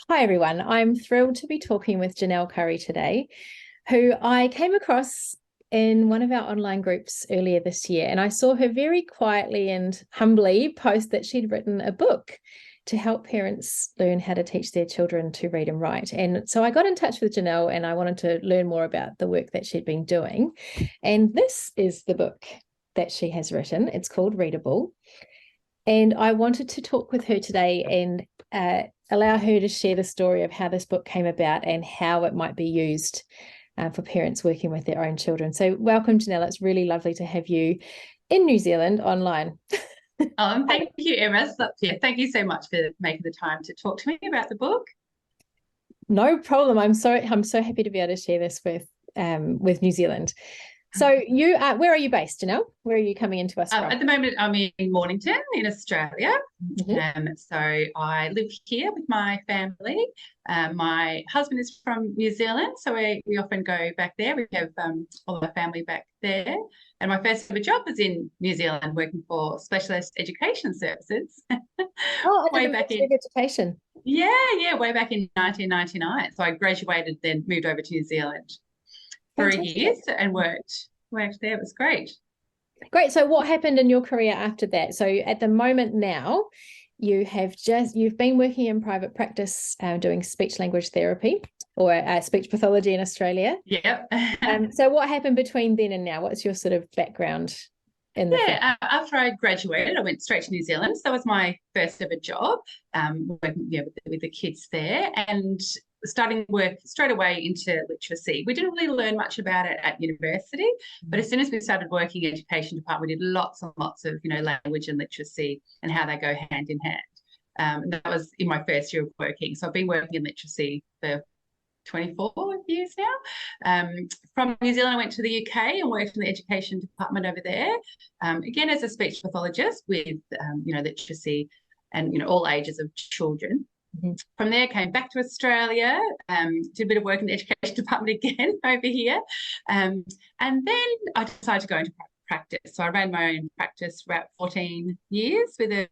Hi everyone, I'm thrilled to be talking with Janelle Curry today, who I came across in one of our online groups earlier this year, and I saw her very quietly and humbly post that she'd written a book to help parents learn how to teach their children to read and write. And so I got in touch with Janelle and I wanted to learn more about the work that she'd been doing. And this is the book that she has written. It's called READable. And I wanted to talk with her today and allow her to share the story of how this book came about and how it might be used for parents working with their own children. So welcome, Janelle. It's really lovely to have you in New Zealand online. Thank you, Emma. Thank you so much for making the time to talk to me about the book. No problem. I'm so happy to be able to share this with New Zealand. So you where are you based, Janelle? Where are you coming into us from? At the moment, I'm in Mornington in Australia. So I live here with my family. My husband is from New Zealand, so we often go back there. We have all our family back there. And my first ever job was in New Zealand, working for Specialist Education Services. Way back in education. Yeah, way back in 1999. So I graduated, then moved over to New Zealand for a year and worked there. It was great. Great. So what happened in your career after that? So at the moment now, you've been working in private practice doing speech language therapy or speech pathology in Australia. Yep. So what happened between then and now? What's your sort of background in the field? After I graduated, I went straight to New Zealand. So that was my first ever job, working with the kids there, and starting work straight away into literacy. We didn't really learn much about it at university, but as soon as we started working in education department, we did lots and lots of language and literacy and how they go hand in hand. And that was in my first year of working. So I've been working in literacy for 24 years now. From New Zealand, I went to the UK and worked in the education department over there, again as a speech pathologist with literacy and all ages of children. From there, came back to Australia, did a bit of work in the education department again over here, and then I decided to go into practice. So I ran my own practice for about 14 years with a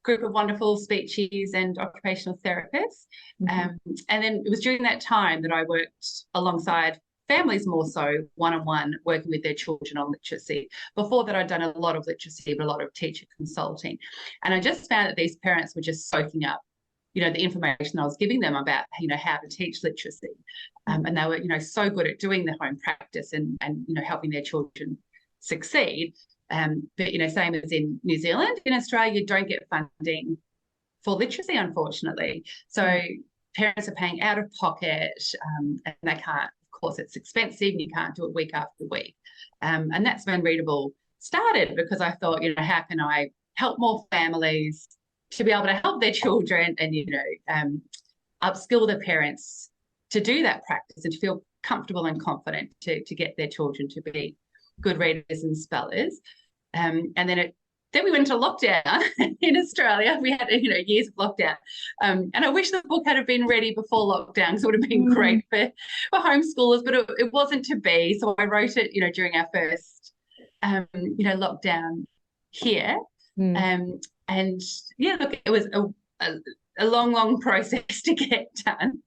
group of wonderful speeches and occupational therapists. And then it was during that time that I worked alongside families, more so one-on-one, working with their children on literacy. Before that, I'd done a lot of literacy, but a lot of teacher consulting. And I just found that these parents were just soaking up the information I was giving them about, how to teach literacy. And they were, so good at doing the home practice and helping their children succeed. But, same as in New Zealand, in Australia, you don't get funding for literacy, unfortunately. So parents are paying out of pocket and they can't, of course, it's expensive and you can't do it week after week. And that's when READable started, because I thought, how can I help more families to be able to help their children and, upskill their parents to do that practice and to feel comfortable and confident to get their children to be good readers and spellers. And then we went into lockdown in Australia. We had, years of lockdown. And I wish the book had been ready before lockdown, because it would have been great for homeschoolers, but it wasn't to be. So I wrote it, during our first, lockdown here. And yeah, look, it was a long process to get done,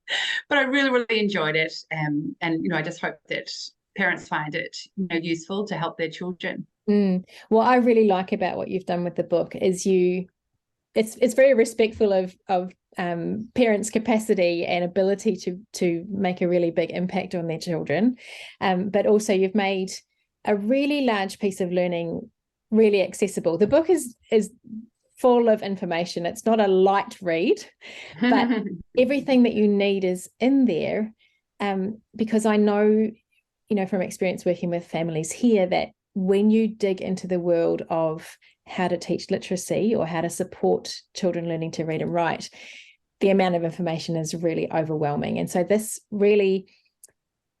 but I really, really enjoyed it. And I just hope that parents find it, useful to help their children. What I really like about what you've done with the book is it's very respectful of parents' capacity and ability to make a really big impact on their children. But also you've made a really large piece of learning really accessible. The book is full of information. It's not a light read, but everything that you need is in there. Because I know, from experience working with families here, that when you dig into the world of how to teach literacy or how to support children learning to read and write, the amount of information is really overwhelming. And so this really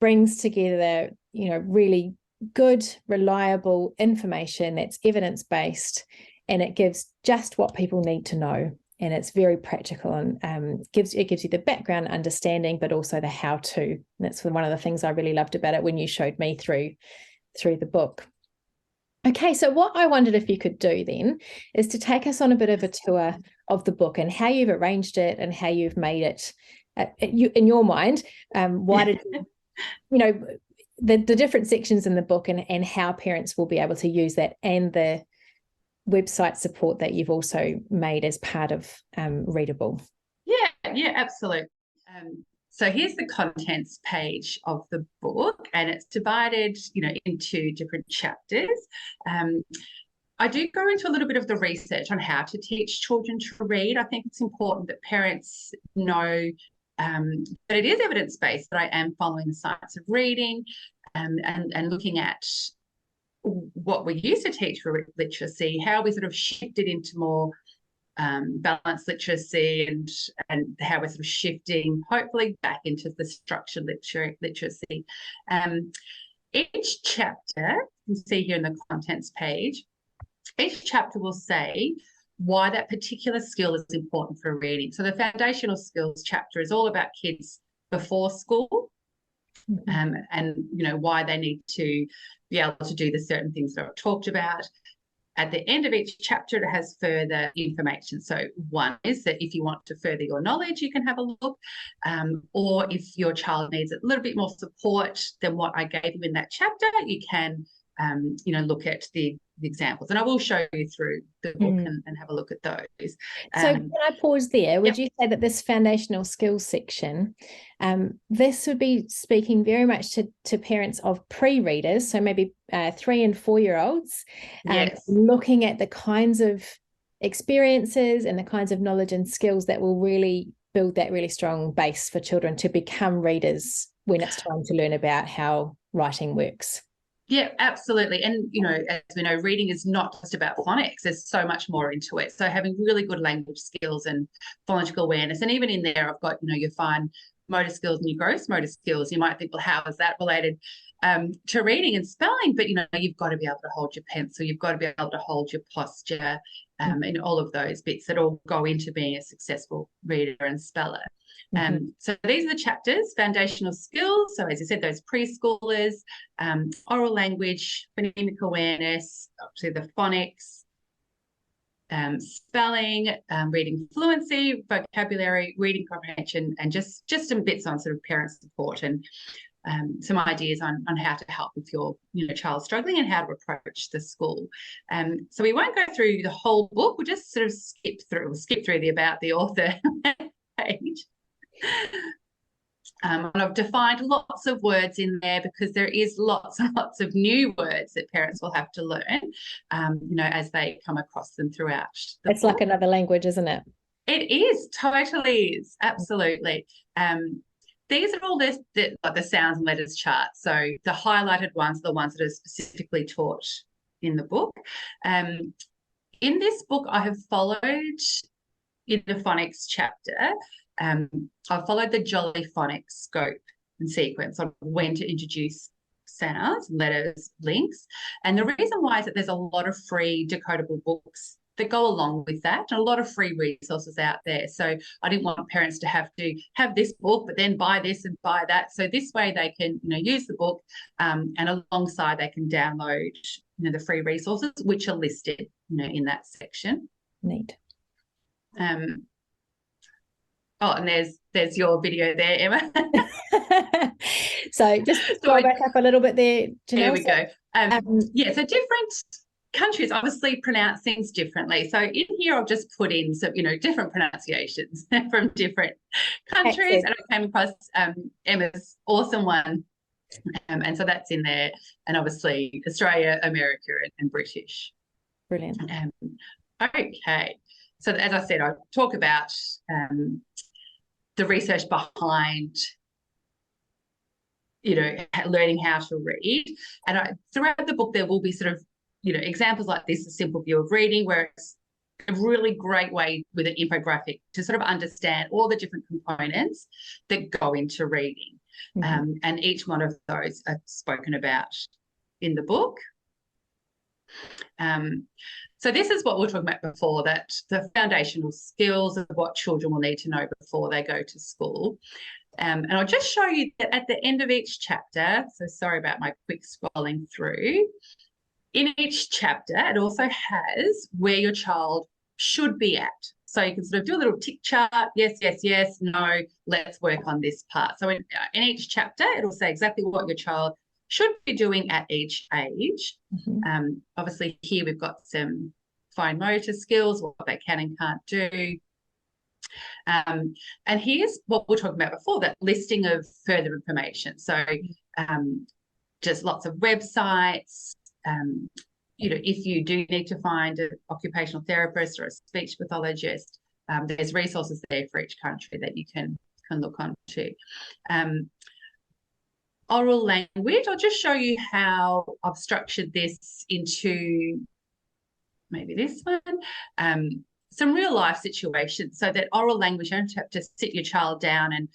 brings together, really good, reliable information that's evidence-based, and it gives just what people need to know. And it's very practical and gives you the background understanding, but also the how-to. And that's one of the things I really loved about it when you showed me through the book. Okay, so what I wondered if you could do then is to take us on a bit of a tour of the book and how you've arranged it and how you've made it in your mind, why did the different sections in the book and how parents will be able to use that, and the website support that you've also made as part of READable? Yeah, absolutely. So here's the contents page of the book, and it's divided, into different chapters. I do go into a little bit of the research on how to teach children to read. I think it's important that parents know that it is evidence-based, that I am following the science of reading, and looking at what we used to teach for literacy, how we sort of shifted into more balanced literacy, and how we're sort of shifting, hopefully, back into the structured literacy. Each chapter, you can see here in the contents page, each chapter will say why that particular skill is important for reading. So the foundational skills chapter is all about kids before school, and why they need to be able to do the certain things that I've talked about. At the end of each chapter, it has further information. So one is that if you want to further your knowledge, you can have a look, or if your child needs a little bit more support than what I gave you in that chapter, you can look at the examples, and I will show you through the book and have a look at those. So can I pause there? Would you say that this foundational skills section, this would be speaking very much to parents of pre-readers, so maybe 3 and 4 year olds, looking at the kinds of experiences and the kinds of knowledge and skills that will really build that really strong base for children to become readers when it's time to learn about how writing works? Yeah, absolutely. And, as we know, reading is not just about phonics. There's so much more into it. So having really good language skills and phonological awareness. And even in there, I've got, your fine motor skills and your gross motor skills. You might think, well, how is that related to reading and spelling? But, you've got to be able to hold your pencil. You've got to be able to hold your posture, and all of those bits that all go into being a successful reader and speller. So these are the chapters: foundational skills. So as I said, those preschoolers, oral language, phonemic awareness, obviously the phonics, spelling, reading fluency, vocabulary, reading comprehension, and just some bits on sort of parent support and some ideas on how to help if your child struggling and how to approach the school. So we won't go through the whole book. We'll just sort of skip through the about the author page. And I've defined lots of words in there because there is lots and lots of new words that parents will have to learn, as they come across them throughout the book. Like another language, isn't it? It is, totally is, absolutely. These are all the sounds and letters charts. So the highlighted ones are the ones that are specifically taught in the book. In this book, I have followed, in the phonics chapter, I've followed the Jolly phonics scope and sequence on when to introduce sounds, letters, links. And the reason why is that there's a lot of free decodable books that go along with that, and a lot of free resources out there. So I didn't want parents to have this book, but then buy this and buy that. So this way they can, use the book, and alongside they can download, the free resources, which are listed, in that section. Neat. And there's your video there, Emma. So just scroll back up a little bit there, Janelle. There we go. So different countries obviously pronounce things differently. So in here I've just put in some, different pronunciations from different countries. And I came across Emma's awesome one. And so that's in there. And obviously Australia, America, and British. Brilliant. Okay. So as I said, I talk about the research behind, learning how to read. And throughout the book, there will be sort of, examples like this, a simple view of reading, where it's a really great way with an infographic to sort of understand all the different components that go into reading. And each one of those are spoken about in the book. So this is what we were talking about before, that the foundational skills of what children will need to know before they go to school. And I'll just show you that at the end of each chapter, so sorry about my quick scrolling through, in each chapter it also has where your child should be at. So you can sort of do a little tick chart. Yes, yes, yes, no, let's work on this part. So in each chapter, it'll say exactly what your child should be doing at each age. Obviously, here we've got some fine motor skills, what they can and can't do. And here's what we were talking about before, that listing of further information. So just lots of websites. You know, if you do need to find an occupational therapist or a speech pathologist, there's resources there for each country that you can look onto. Oral language, I'll just show you how I've structured this into maybe this one. Some real life situations, so that oral language, you don't have to sit your child down and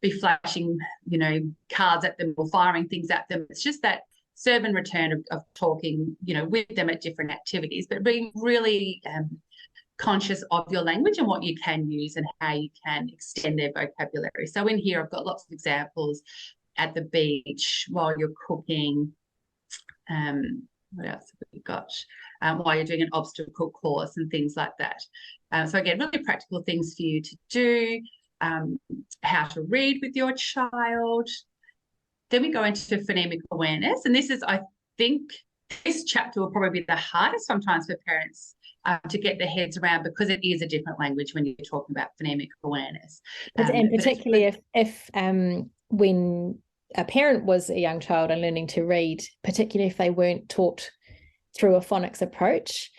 be flashing, you know, cards at them or firing things at them. It's just that serve and return of talking, you know, with them at different activities, but being really conscious of your language and what you can use and how you can extend their vocabulary. So in here, I've got lots of examples at the beach, while you're cooking. What else have we got? While you're doing an obstacle course and things like that. So again, really practical things for you to do. How to read with your child. Then we go into phonemic awareness. And this is, I think, this chapter will probably be the hardest sometimes for parents to get their heads around, because it is a different language when you're talking about phonemic awareness. And particularly if when a parent was a young child and learning to read, particularly if they weren't taught through a phonics approach,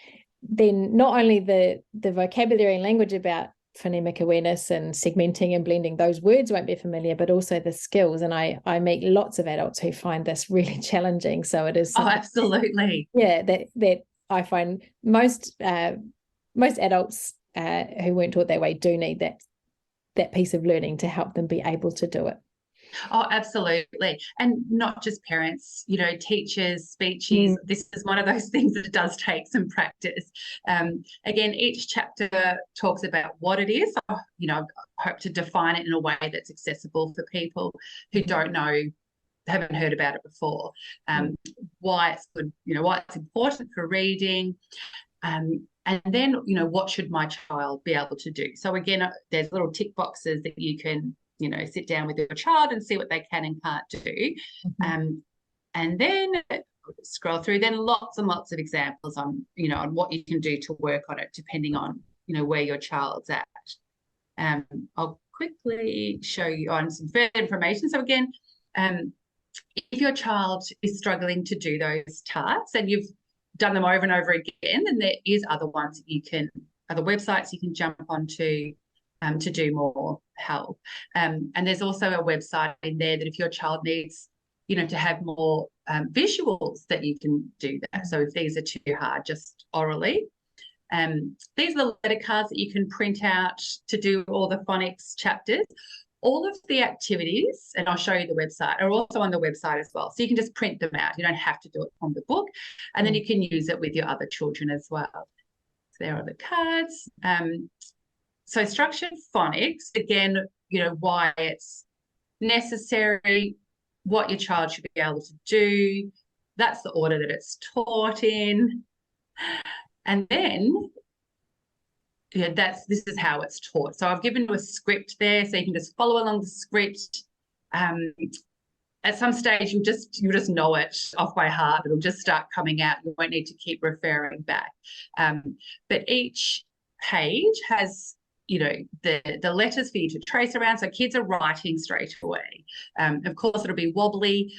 then not only the vocabulary and language about phonemic awareness and segmenting and blending, those words won't be familiar, but also the skills. And I meet lots of adults who find this really challenging. So it is. Oh, absolutely. Yeah, that I find most adults who weren't taught that way do need that piece of learning to help them be able to do it. Oh, absolutely. And not just parents, you know, teachers, speeches. This is one of those things that does take some practice. Again, each chapter talks about what it is. You know, I hope to define it in a way that's accessible for people who don't know, haven't heard about it before. Why it's good, you know, why it's important for reading. And then, you know, what should my child be able to do? So again, there's little tick boxes that you can, you know, sit down with your child and see what they can and can't do. And then scroll through, then lots and lots of examples on, you know, on what you can do to work on it, depending on, you know, where your child's at. I'll quickly show you on some further information. So again, if your child is struggling to do those tasks and you've done them over and over again, then there is other ones that you can, other websites you can jump onto to do more help. And there's also a website in there that if your child needs, you know, to have more visuals, that you can do that. So if these are too hard, just orally. These are the letter cards that you can print out to do all the phonics chapters. All of the activities, and I'll show you the website, are also on the website as well. So you can just print them out. You don't have to do it from the book. And then you can use it with your other children as well. So there are the cards. So structured phonics, again, you know, why it's necessary, what your child should be able to do. That's the order that it's taught in. And then, yeah, this is how it's taught. So I've given you a script there, so you can just follow along the script. At some stage, you'll just know it off by heart. It'll just start coming out. You won't need to keep referring back. But each page has, you know, the letters for you to trace around, so kids are writing straight away. Of course, it'll be wobbly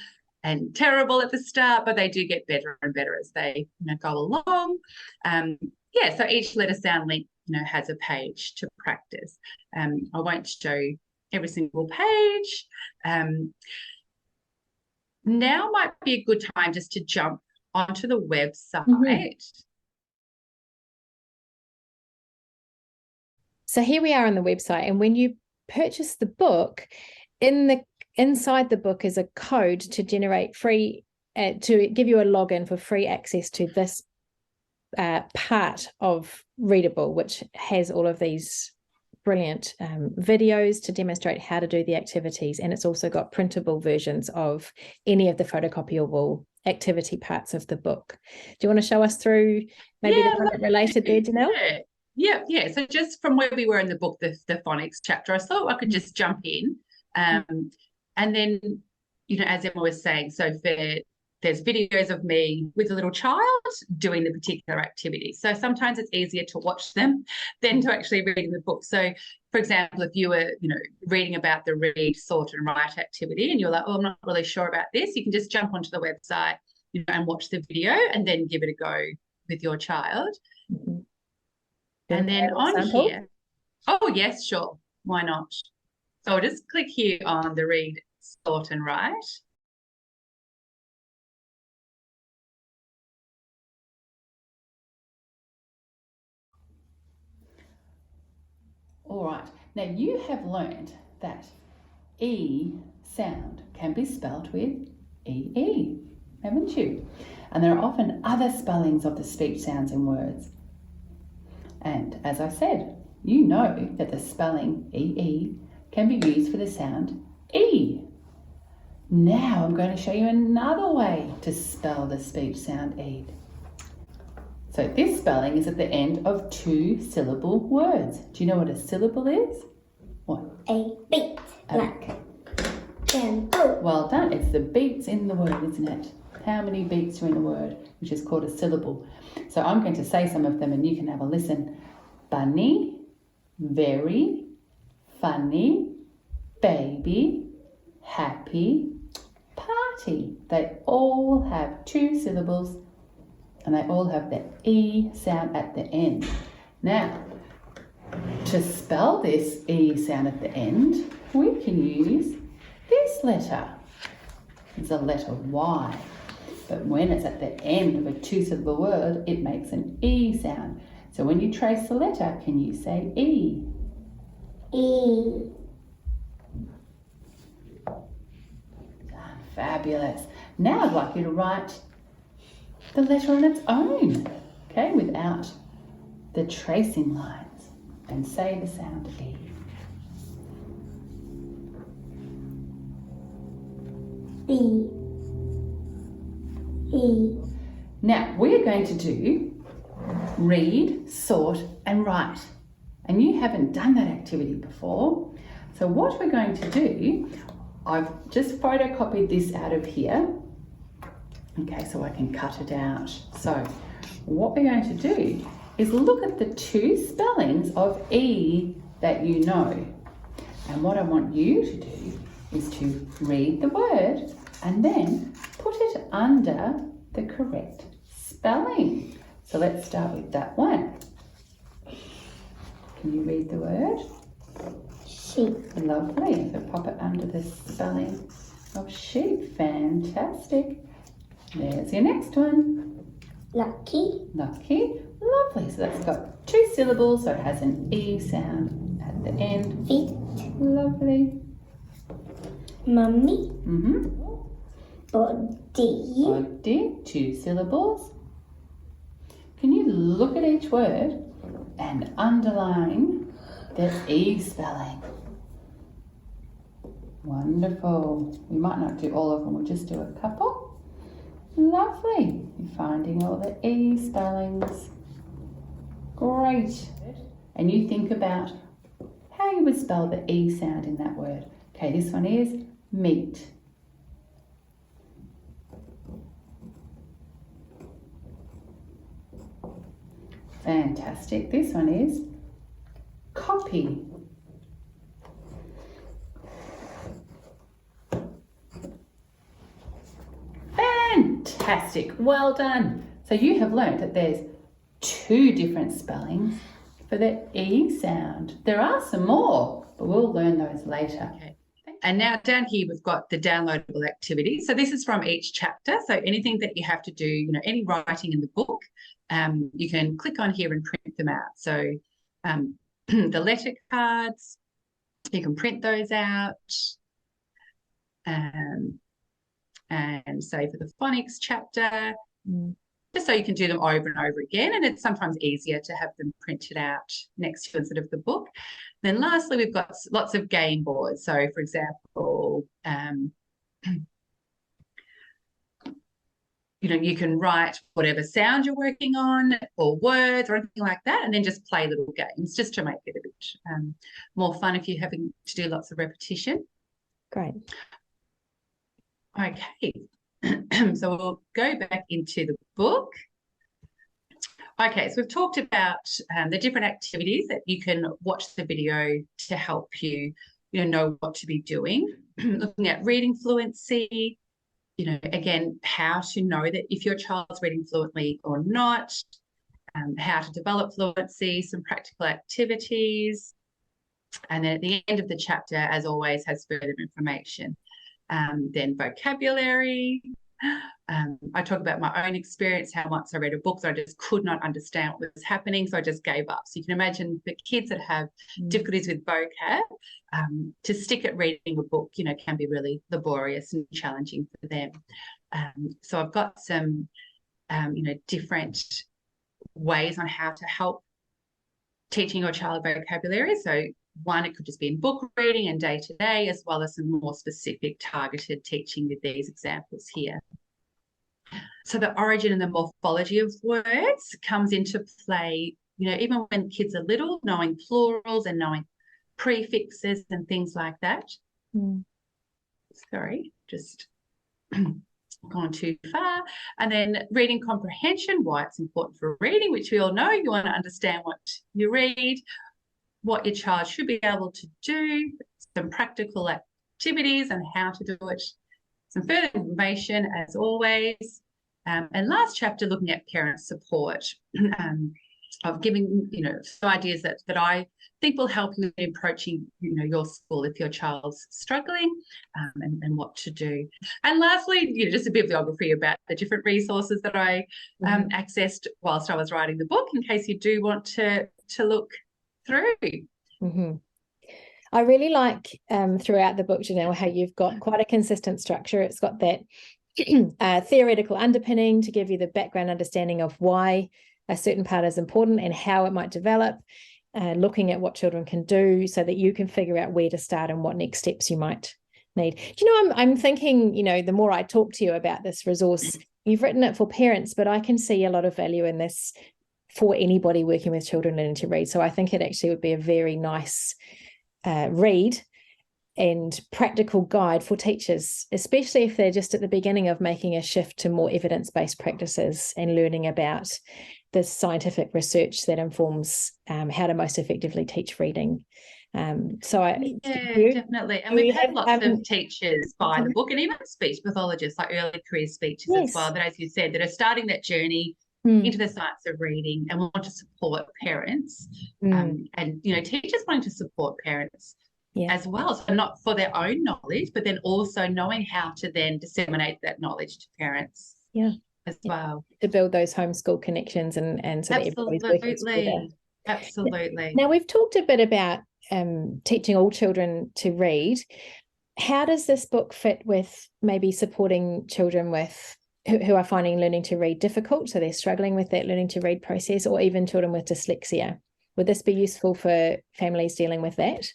and terrible at the start, but they do get better and better as they, you know, go along. Yeah, so each letter sound link, you know, has a page to practice. I won't show every single page. Now might be a good time just to jump onto the website. So here we are on the website, and when you purchase the book, inside the book is a code to generate free, to give you a login for free access to this part of READable, which has all of these brilliant videos to demonstrate how to do the activities, and it's also got printable versions of any of the photocopiable activity parts of the book. Do you want to show us through maybe the one that related there, Janelle? Yeah. So just from where we were in the book, the phonics chapter, I thought I could just jump in. And then, as Emma was saying, so there's videos of me with a little child doing the particular activity. So sometimes it's easier to watch them than to actually read in the book. So, for example, if you were, reading about the read, sort, and write activity, and you're like, oh, I'm not really sure about this, you can just jump onto the website, and watch the video, and then give it a go with your child. Mm-hmm. And then on here, oh yes, sure, why not? So I'll just click here on the read, sort, and write. All right, now you have learned that E sound can be spelt with EE, haven't you? And there are often other spellings of the speech sounds in words. And as I said, you know that the spelling EE can be used for the sound E. Now I'm going to show you another way to spell the speech sound E. So this spelling is at the end of 2-syllable words. Do you know what a syllable is? What? A beat. Like tempo. Well done. It's the beats in the word, isn't it? How many beats are in a word, which is called a syllable. So I'm going to say some of them and you can have a listen. Bunny, very, funny, baby, happy, party. They all have 2 syllables and they all have the E sound at the end. Now, to spell this E sound at the end, we can use this letter. It's a letter Y. But when it's at the end of a 2-syllable word, it makes an E sound. So when you trace the letter, can you say E? E. Fabulous. Now I'd like you to write the letter on its own, okay, without the tracing lines, and say the sound E. E. E. Now we're going to do read, sort, and write. And you haven't done that activity before. So what we're going to do, I've just photocopied this out of here. Okay, so I can cut it out. So what we're going to do is look at the 2 spellings of E that you know. And what I want you to do is to read the word and then put it under the correct spelling. So let's start with that one. Can you read the word? Sheep. Lovely. So pop it under the spelling of sheep. Fantastic. There's your next one. Lucky. Lucky. Lovely. So that's got 2 syllables, so it has an E sound at the end. Feet. Lovely. Mummy. Body. Body. 2 syllables. Can you look at each word and underline the E spelling? Wonderful. We might not do all of them, we'll just do a couple. Lovely. You're finding all the E spellings. Great. And you think about how you would spell the E sound in that word. Okay, this one is meat. Fantastic. This one is copy. Fantastic. Well done. So you have learnt that there's 2 different spellings for the E sound. There are some more, but we'll learn those later. Okay. And now down here, we've got the downloadable activities. So this is from each chapter. So anything that you have to do, any writing in the book, you can click on here and print them out. So the letter cards, you can print those out. And say for the phonics chapter, just so you can do them over and over again. And it's sometimes easier to have them printed out next to instead of the book. Then lastly, we've got lots of game boards. So for example, you can write whatever sound you're working on or words or anything like that, and then just play little games just to make it a bit more fun if you're having to do lots of repetition. Great. Okay, so we'll go back into the book. Okay, so we've talked about the different activities that you can watch the video to help you, know what to be doing. Looking at reading fluency, again, how to know that if your child's reading fluently or not, how to develop fluency, some practical activities. And then at the end of the chapter, as always, has further information. Then vocabulary. I talk about my own experience, how once I read a book that I just could not understand what was happening, so I just gave up. So you can imagine the kids that have difficulties with vocab, to stick at reading a book, can be really laborious and challenging for them. So I've got some, different ways on how to help teaching your child vocabulary. So one, it could just be in book reading and day-to-day, as well as some more specific targeted teaching with these examples here. So the origin and the morphology of words comes into play, even when kids are little, knowing plurals and knowing prefixes and things like that. Sorry, just gone too far. And then reading comprehension, why it's important for reading, which we all know. You want to understand what you read, what your child should be able to do, some practical activities and how to do it, some further information as always. And last chapter, looking at parent support, of giving, some ideas that I think will help you in approaching, your school if your child's struggling, and what to do. And lastly, just a bibliography about the different resources that I accessed whilst I was writing the book, in case you do want to look through. I really like throughout the book, Janelle, how you've got quite a consistent structure. It's got that theoretical underpinning to give you the background understanding of why a certain part is important and how it might develop, looking at what children can do so that you can figure out where to start and what next steps you might need. Do you know, I'm thinking, the more I talk to you about this resource, you've written it for parents, but I can see a lot of value in this for anybody working with children learning to read. So I think it actually would be a very nice read and practical guide for teachers, especially if they're just at the beginning of making a shift to more evidence-based practices and learning about the scientific research that informs how to most effectively teach reading. Definitely. And we've had lots of teachers buy the book, and even speech pathologists, like early career speeches as well, that, as you said, that are starting that journey into the science of reading and want to support parents, and teachers wanting to support parents as well, so not for their own knowledge, but then also knowing how to then disseminate that knowledge to parents as well, to build those homeschool connections and so that everybody's working together. Absolutely. Now we've talked a bit about teaching all children to read. How does this book fit with maybe supporting children with who are finding learning to read difficult, so they're struggling with that learning to read process, or even children with dyslexia? Would this be useful for families dealing with that?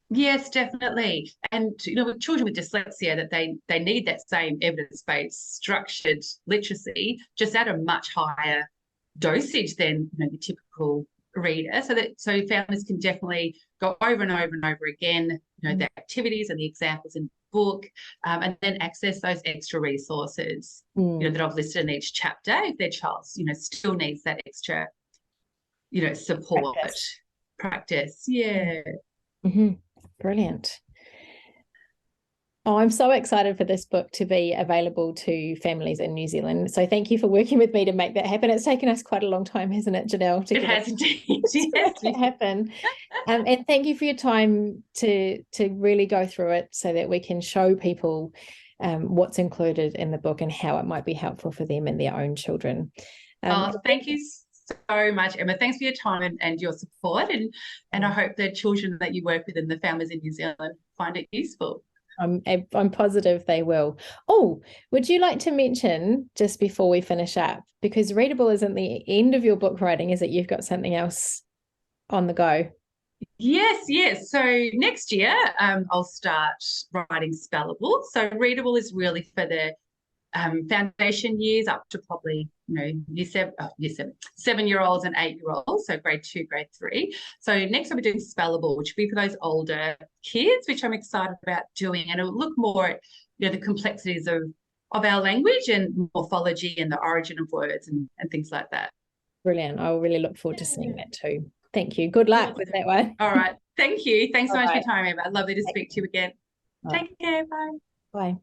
Yes, definitely. And, with children with dyslexia, that they need that same evidence-based structured literacy, just at a much higher dosage than your typical reader, so families can definitely go over and over and over again, the activities and the examples in the book, and then access those extra resources, that I've listed in each chapter if their child, still needs that extra, support, practice. Yeah. Brilliant. Oh, I'm so excited for this book to be available to families in New Zealand. So thank you for working with me to make that happen. It's taken us quite a long time, hasn't it, Janelle? It has indeed. Yes. To happen. And thank you for your time to really go through it so that we can show people what's included in the book and how it might be helpful for them and their own children. Thank you so much, Emma. Thanks for your time and your support. And I hope the children that you work with and the families in New Zealand find it useful. I'm positive they will. Oh, would you like to mention, just before we finish up, because READable isn't the end of your book writing, is it? You've got something else on the go. Yes. So next year, I'll start writing Spellable. So READable is really for the foundation years up to probably, year 7-year-olds and 8-year-olds, so grade 2, grade 3. So next I'll be doing Spellable, which will be for those older kids, which I'm excited about doing, and it'll look more at the complexities of our language and morphology and the origin of words and things like that. Brilliant. I'll really look forward to seeing that too. Thank you. Good luck with that one. All right. Thank you. Thanks so much for your time, Eva. Lovely to speak to you again. All Take care. Bye. Bye.